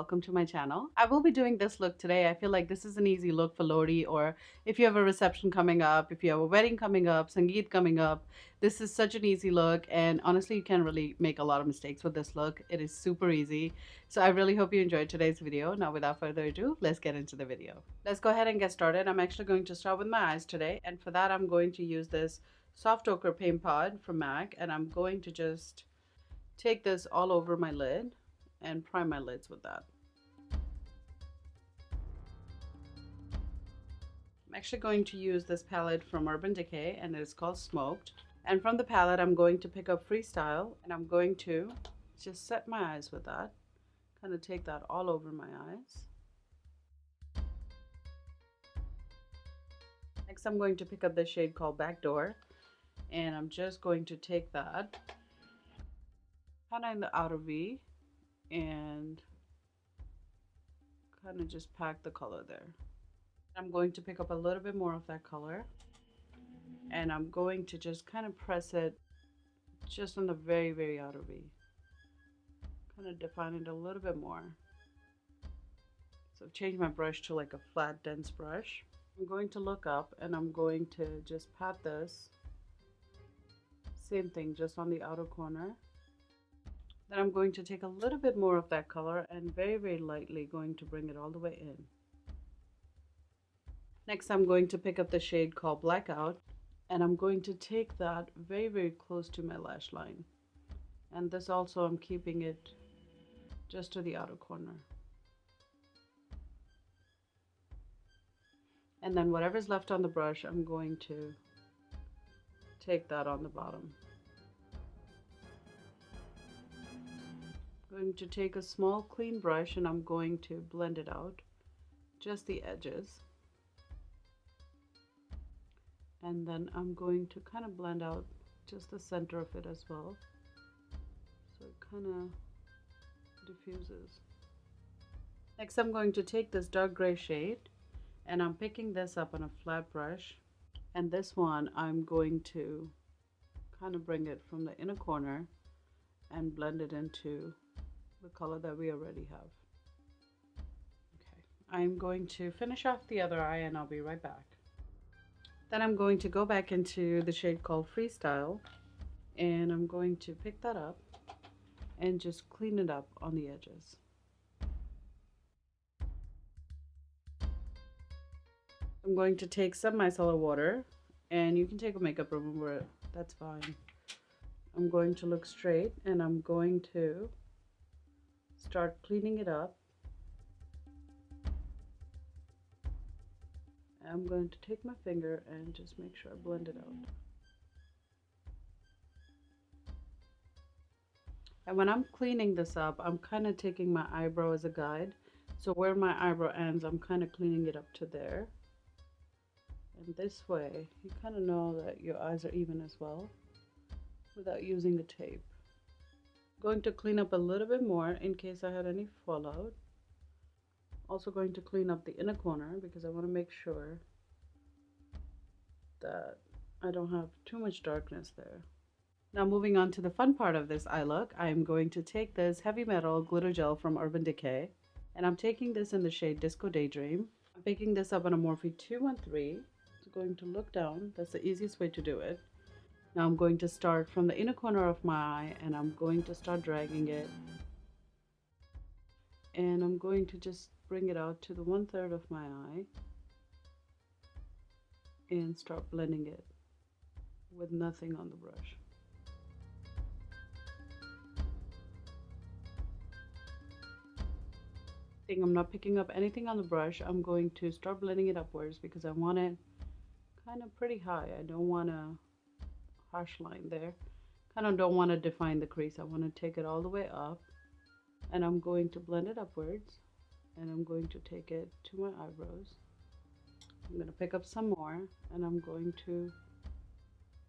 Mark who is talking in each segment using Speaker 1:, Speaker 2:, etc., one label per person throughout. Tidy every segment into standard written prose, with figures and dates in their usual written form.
Speaker 1: welcome to my channel. I will be doing this look today. I feel like this is an easy look for Lohri, or if you have a reception coming up, if you have a wedding coming up, Sangeet coming up. This is such an easy look, and honestly you can't really make a lot of mistakes with this look. It is super easy. So I really hope you enjoyed today's video. Now without further ado, let's get into the video. Let's go ahead and get started. I'm actually going to start with my eyes today, and for that I'm going to use this soft ochre paint pot from MAC, and I'm going to just take this all over my lid and prime my lids with that. I'm actually going to use this palette from Urban Decay, and it is called Smoked. And from the palette I'm going to pick up Freestyle, and I'm going to just set my eyes with that, kind of take that all over my eyes. Next I'm going to pick up the shade called Backdoor, and I'm just going to take that kind of in the outer V and kind of just pack the color there. I'm going to pick up a little bit more of that color, and I'm going to just kind of press it just on the very outer V, kind of define it a little bit more. So I've changed my brush to like a flat dense brush. I'm going to look up and I'm going to just pat this, same thing, just on the outer corner. Then I'm going to take a little bit more of that color and very lightly going to bring it all the way in. Next I'm going to pick up the shade called Blackout, and I'm going to take that very close to my lash line. And this also I'm keeping it just to the outer corner. And then whatever's left on the brush, I'm going to take that on the bottom. I'm going to take a small clean brush and I'm going to blend it out, just the edges. And then I'm going to kind of blend out just the center of it as well, so it kind of diffuses. Next I'm going to take this dark gray shade, and I'm picking this up on a flat brush, and this one I'm going to kind of bring it from the inner corner and blend it into the color that we already have. Okay, I'm going to finish off the other eye and I'll be right back. Then I'm going to go back into the shade called Freestyle, and I'm going to pick that up and just clean it up on the edges. I'm going to take some micellar water, and you can take a makeup remover, that's fine. I'm going to look straight and I'm going to start cleaning it up. I'm going to take my finger and just make sure I blend it out. And when I'm cleaning this up, I'm kind of taking my eyebrow as a guide. So where my eyebrow ends, I'm kind of cleaning it up to there. And this way, you kind of know that your eyes are even as well, without using the tape. Going to clean up a little bit more in case I had any fallout. Also going to clean up the inner corner because I want to make sure that I don't have too much darkness there. Now moving on to the fun part of this eye look, I am going to take this Heavy Metal Glitter Gel from Urban Decay, and I'm taking this in the shade Disco Daydream. I'm picking this up on a Morphe 213. So going to look down, that's the easiest way to do it. Now I'm going to start from the inner corner of my eye, and I'm going to start dragging it, and I'm going to just bring it out to the 1/3 of my eye and start blending it with nothing on the brush. I'm not picking up anything on the brush. I'm going to start blending it upwards because I want it kind of pretty high. I don't want a harsh line there. Kind of don't want to define the crease. I want to take it all the way up, and I'm going to blend it upwards, and I'm going to take it to my eyebrows. I'm going to pick up some more, and I'm going to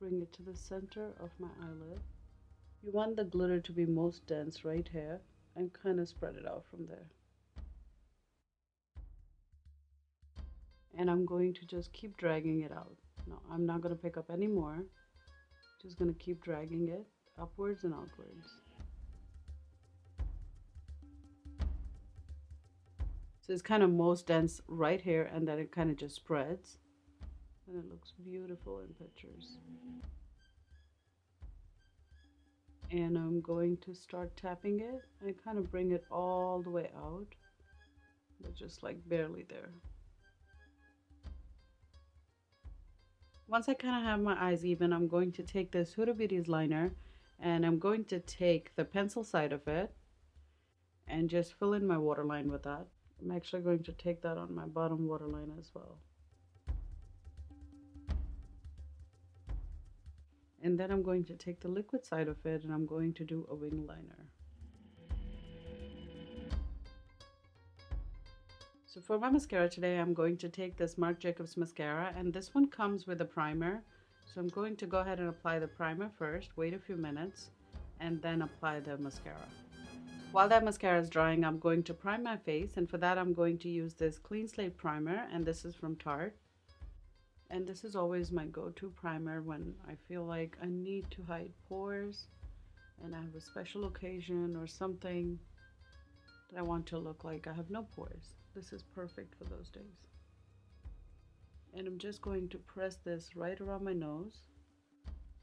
Speaker 1: bring it to the center of my eyelid. You want the glitter to be most dense right here, and kind of spread it out from there. And I'm going to just keep dragging it out. No, I'm not going to pick up any more. Just going to keep dragging it upwards and outwards. So it's kind of most dense right here, and then it kind of just spreads. And it looks beautiful in pictures. And I'm going to start tapping it and kind of bring it all the way out, but just like barely there. Once I kind of have my eyes even, I'm going to take this Huda Beauty's liner and I'm going to take the pencil side of it and just fill in my waterline with that. I'm actually going to take that on my bottom waterline as well. And then I'm going to take the liquid side of it and I'm going to do a wing liner. So for my mascara today, I'm going to take this Marc Jacobs mascara, and this one comes with a primer. So I'm going to go ahead and apply the primer first, wait a few minutes, and then apply the mascara. While that mascara is drying, I'm going to prime my face, and for that I'm going to use this Clean Slate primer, and this is from Tarte. And this is always my go-to primer when I feel like I need to hide pores and I have a special occasion or something that I want to look like I have no pores. This is perfect for those days. And I'm just going to press this right around my nose.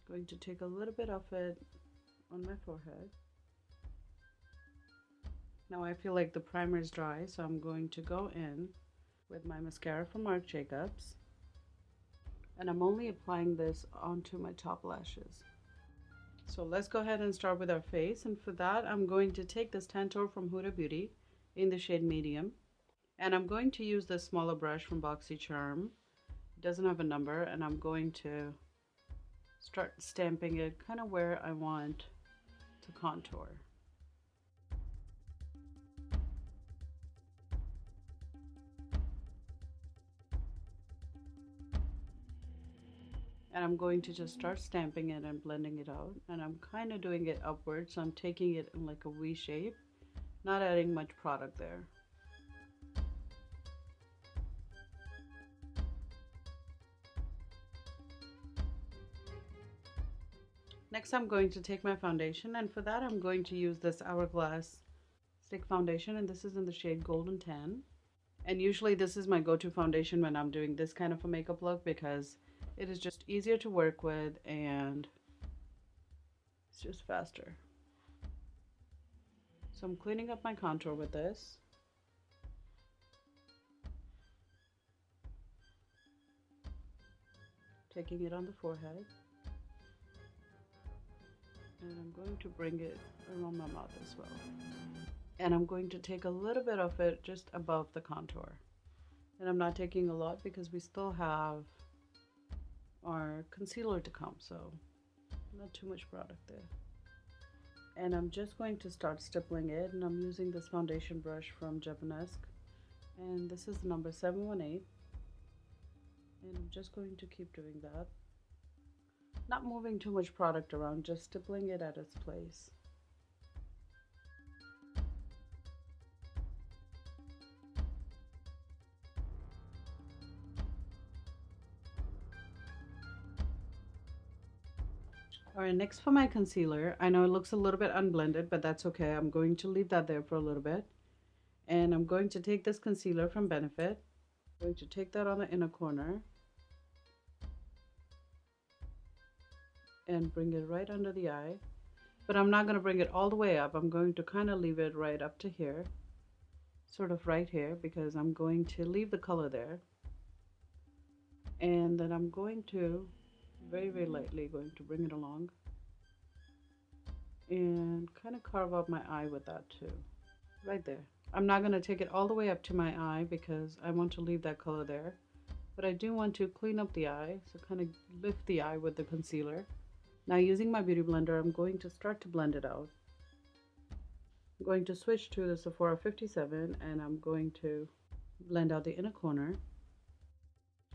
Speaker 1: Going to take a little bit of it on my forehead. Now I feel like the primer is dry, so I'm going to go in with my mascara from Marc Jacobs. And I'm only applying this onto my top lashes. So let's go ahead and start with our face. And for that, I'm going to take this Tantour from Huda Beauty in the shade medium. And I'm going to use this smaller brush from BoxyCharm. It doesn't have a number, and I'm going to start stamping it kind of where I want to contour. And I'm going to just start stamping it and blending it out. And I'm kind of doing it upwards, so I'm taking it in like a V shape, not adding much product there. Next, I'm going to take my foundation, and for that, I'm going to use this Hourglass Stick Foundation, and this is in the shade Golden Tan. And usually this is my go-to foundation when I'm doing this kind of a makeup look because it is just easier to work with and it's just faster. So I'm cleaning up my contour with this. Taking it on the forehead. And I'm going to bring it around my mouth as well. And I'm going to take a little bit of it just above the contour. And I'm not taking a lot because we still have our concealer to come, so not too much product there. And I'm just going to start stippling it, and I'm using this foundation brush from Japanesque, and this is number 718. And I'm just going to keep doing that. Not moving too much product around, just stippling it at its place. Alright, next for my concealer. I know it looks a little bit unblended, but that's okay. I'm going to leave that there for a little bit. And I'm going to take this concealer from Benefit. I'm going to take that on the inner corner. And bring it right under the eye. But I'm not going to bring it all the way up. I'm going to kind of leave it right up to here. Sort of right here, because I'm going to leave the color there. And then I'm going to very, very lightly going to bring it along and kind of carve out my eye with that too, right there. I'm not going to take it all the way up to my eye because I want to leave that color there, but I do want to clean up the eye, so kind of lift the eye with the concealer. Now using my beauty blender, I'm going to start to blend it out. I'm going to switch to the Sephora 57 and I'm going to blend out the inner corner.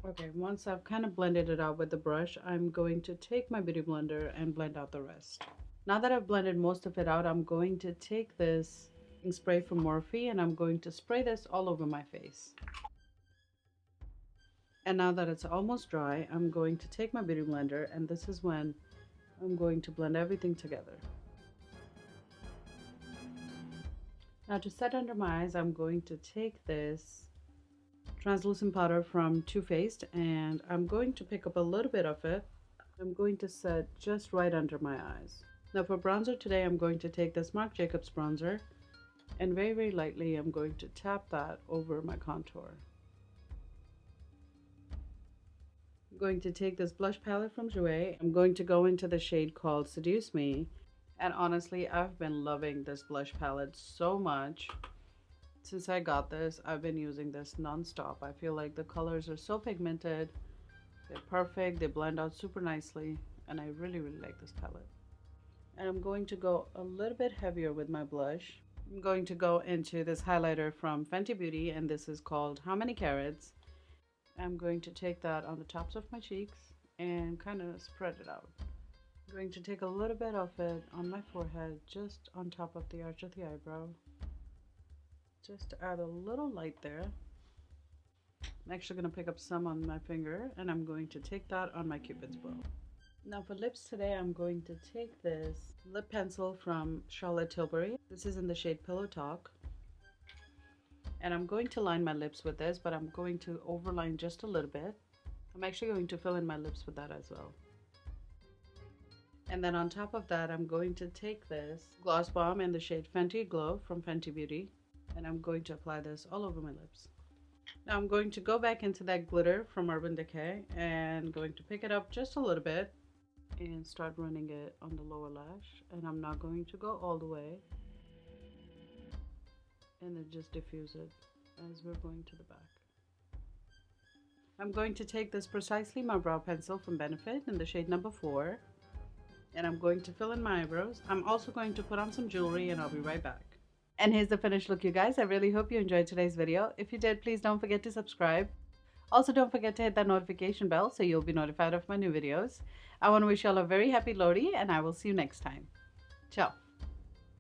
Speaker 1: Okay, once I've kind of blended it out with the brush, I'm going to take my beauty blender and blend out the rest. Now that I've blended most of it out, I'm going to take this spray from Morphe and I'm going to spray this all over my face. And now that it's almost dry, I'm going to take my beauty blender, and this is when I'm going to blend everything together. Now to set under my eyes, I'm going to take this translucent powder from Too Faced and I'm going to pick up a little bit of it. I'm going to set just right under my eyes. Now for bronzer today, I'm going to take this Marc Jacobs bronzer and very, very lightly I'm going to tap that over my contour. I'm going to take this blush palette from Jouer. I'm going to go into the shade called Seduce Me. And honestly, I've been loving this blush palette so much. Since I got this, I've been using this non-stop. I feel like the colors are so pigmented. They're perfect. They blend out super nicely. And I really, really like this palette. And I'm going to go a little bit heavier with my blush. I'm going to go into this highlighter from Fenty Beauty. And this is called How Many Carats. I'm going to take that on the tops of my cheeks and kind of spread it out. I'm going to take a little bit of it on my forehead, just on top of the arch of the eyebrow. Just to add a little light there. I'm actually going to pick up some on my finger and I'm going to take that on my Cupid's bow. Now for lips today, I'm going to take this lip pencil from Charlotte Tilbury. This is in the shade Pillow Talk. And I'm going to line my lips with this, but I'm going to overline just a little bit. I'm actually going to fill in my lips with that as well. And then on top of that, I'm going to take this gloss bomb in the shade Fenty Glow from Fenty Beauty. And I'm going to apply this all over my lips. Now I'm going to go back into that glitter from Urban Decay and going to pick it up just a little bit and start running it on the lower lash. And I'm not going to go all the way. And then just diffuse it as we're going to the back. I'm going to take this Precisely My Brow Pencil from Benefit in the shade number 4. And I'm going to fill in my eyebrows. I'm also going to put on some jewelry and I'll be right back. And here's the finished look, you guys. I really hope you enjoyed today's video. If you did, please don't forget to subscribe. Also, don't forget to hit that notification bell so you'll be notified of my new videos. I want to wish you all a very happy Lohri and I will see you next time. Ciao.